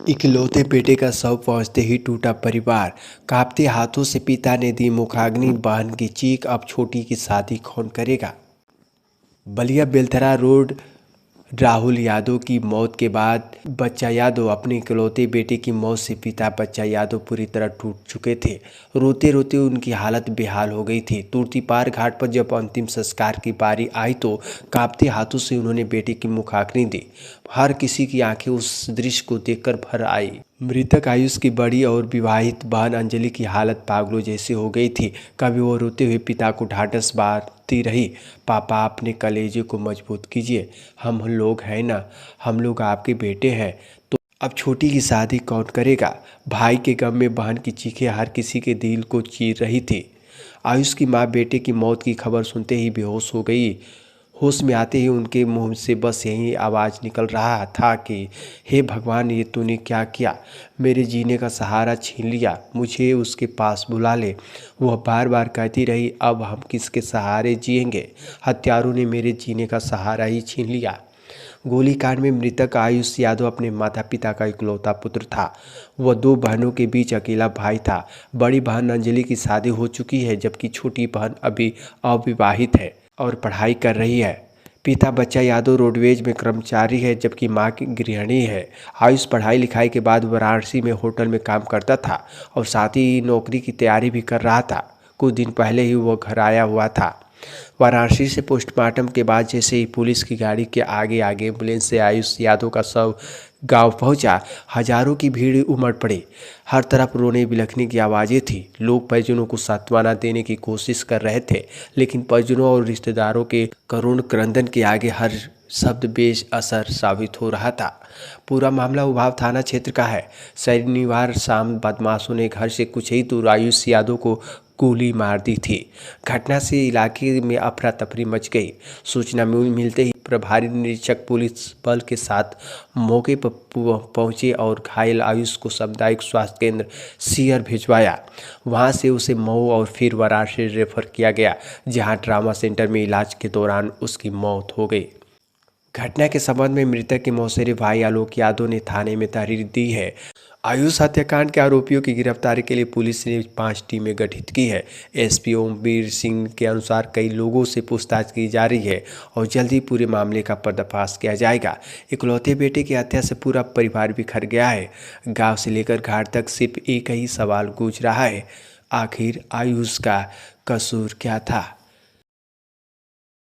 इकलौते बेटे का शव पहुंचते ही टूटा परिवार। कांपते हाथों से पिता ने दी मुखाग्नि, बहन की चीख, अब छोटी की शादी कौन करेगा। बलिया बेलथरा रोड। राहुल यादव की मौत के बाद बच्चा यादव अपने इकलौते बेटे की मौत से पिता बच्चा यादव पूरी तरह टूट चुके थे। रोते रोते उनकी हालत बेहाल हो गई थी। तुर्तीपार घाट पर जब अंतिम संस्कार की बारी आई तो कांपते हाथों से उन्होंने बेटे की मुखाग्नि दी। हर किसी की आंखें उस दृश्य को देखकर भर आई। मृतक आयुष की बड़ी और विवाहित बहन अंजलि की हालत पागलों जैसी हो गई थी। कभी वो रोते हुए पिता को ढांढस बांधती रही, पापा अपने कलेजे को मजबूत कीजिए, हम लोग हैं ना, हम लोग आपके बेटे हैं। तो अब छोटी की शादी कौन करेगा। भाई के गम में बहन की चीखें हर किसी के दिल को चीर रही थी। आयुष की माँ बेटे की मौत की खबर सुनते ही बेहोश हो गई। होश में आते ही उनके मुंह से बस यही आवाज़ निकल रहा था कि हे भगवान, ये तूने क्या किया, मेरे जीने का सहारा छीन लिया, मुझे उसके पास बुला ले। वह बार बार कहती रही, अब हम किसके सहारे जिएंगे, हत्यारों ने मेरे जीने का सहारा ही छीन लिया। गोलीकांड में मृतक आयुष यादव अपने माता पिता का इकलौता पुत्र था। वह दो बहनों के बीच अकेला भाई था। बड़ी बहन अंजलि की शादी हो चुकी है, जबकि छोटी बहन अभी अविवाहित है और पढ़ाई कर रही है। पिता बच्चा यादव रोडवेज में कर्मचारी है, जबकि मां की गृहिणी है। आयुष पढ़ाई लिखाई के बाद वाराणसी में होटल में काम करता था और साथ ही नौकरी की तैयारी भी कर रहा था। कुछ दिन पहले ही वह घर आया हुआ था। वाराणसी से पोस्टमार्टम के बाद जैसे ही पुलिस की गाड़ी के आगे आगे एम्बुलेंस से आयुष यादव का शव गांव पहुंचा, हजारों की भीड़ उमड़ पड़ी। हर तरफ रोने बिलखने की आवाज़ें थी। लोग परिजनों को सांत्वना देने की कोशिश कर रहे थे, लेकिन परिजनों और रिश्तेदारों के करुण क्रंदन के आगे हर शब्द बेअसर साबित हो रहा था। पूरा मामला उभाव थाना क्षेत्र का है। शनिवार शाम बदमाशों ने घर से कुछ ही दूर आयुष यादव को गोली मार दी थी। घटना से इलाके में अफरा तफरी मच गई। सूचना मिलते ही प्रभारी निरीक्षक पुलिस बल के साथ मौके पर पहुंचे और घायल आयुष को सामुदायिक स्वास्थ्य केंद्र सीकर भिजवाया। वहां से उसे मऊ और फिर वाराणसी रेफर किया गया, जहां ट्रामा सेंटर में इलाज के दौरान उसकी मौत हो गई। घटना के संबंध में मृतक के मौसेरे भाई आलोक यादव ने थाने में तहरीर दी है। आयुष हत्याकांड के आरोपियों की गिरफ्तारी के लिए पुलिस ने 5 टीमें गठित की है। एसपी ओमवीर सिंह के अनुसार कई लोगों से पूछताछ की जा रही है और जल्द ही पूरे मामले का पर्दाफाश किया जाएगा। इकलौते बेटे की हत्या से पूरा परिवार बिखर गया है। गांव से लेकर घाट तक सिर्फ एक ही सवाल गूंज रहा है, आखिर आयुष का कसूर क्या था।